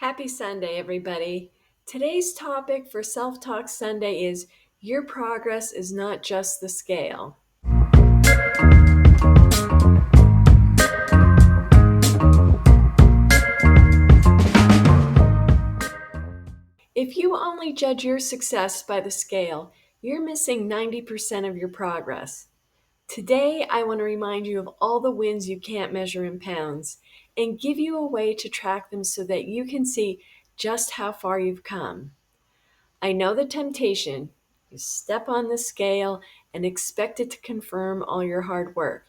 Happy Sunday, everybody. Today's topic for Self-Talk Sunday is your progress is not just the scale. If you only judge your success by the scale, you're missing 90% of your progress. Today, I want to remind you of all the wins you can't measure in pounds and give you a way to track them so that you can see just how far you've come. I know the temptation. You step on the scale and expect it to confirm all your hard work.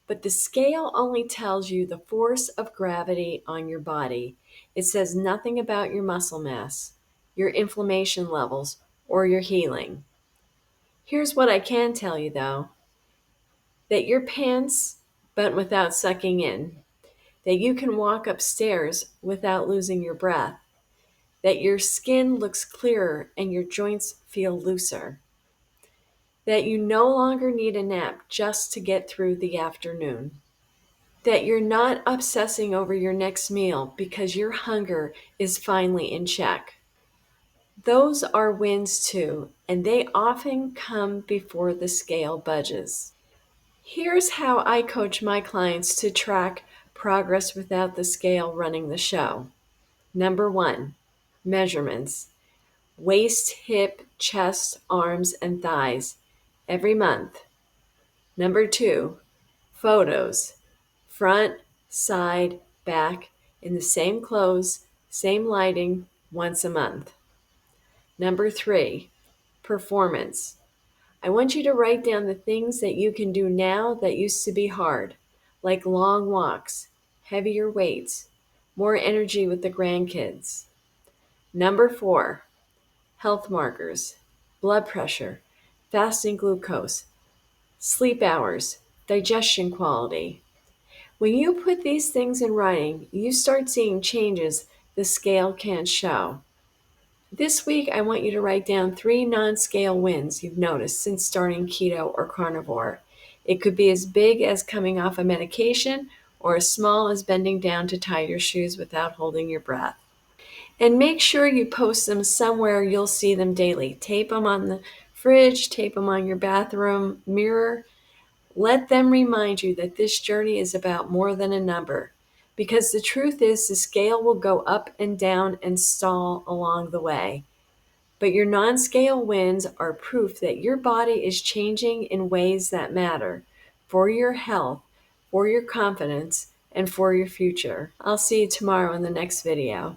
But the scale only tells you the force of gravity on your body. It says nothing about your muscle mass, your inflammation levels, or your healing. Here's what I can tell you though, that your pants but without sucking in, that you can walk upstairs without losing your breath, that your skin looks clearer and your joints feel looser, that you no longer need a nap just to get through the afternoon, that you're not obsessing over your next meal because your hunger is finally in check. Those are wins too, and they often come before the scale budges. Here's how I coach my clients to track progress without the scale running the show. Number 1, measurements. Waist, hip, chest, arms, and thighs every month. Number 2, photos. Front, side, back, in the same clothes, same lighting, once a month. Number 3, performance. I want you to write down the things that you can do now that used to be hard, like long walks, heavier weights, more energy with the grandkids. Number 4, health markers, blood pressure, fasting glucose, sleep hours, digestion quality. When you put these things in writing, you start seeing changes the scale can't show. This week, I want you to write down 3 non-scale wins you've noticed since starting keto or carnivore. It could be as big as coming off a medication or as small as bending down to tie your shoes without holding your breath. And make sure you post them somewhere you'll see them daily. Tape them on the fridge, tape them on your bathroom mirror. Let them remind you that this journey is about more than a number. Because the truth is, the scale will go up and down and stall along the way. But your non-scale wins are proof that your body is changing in ways that matter for your health, for your confidence, and for your future. I'll see you tomorrow in the next video.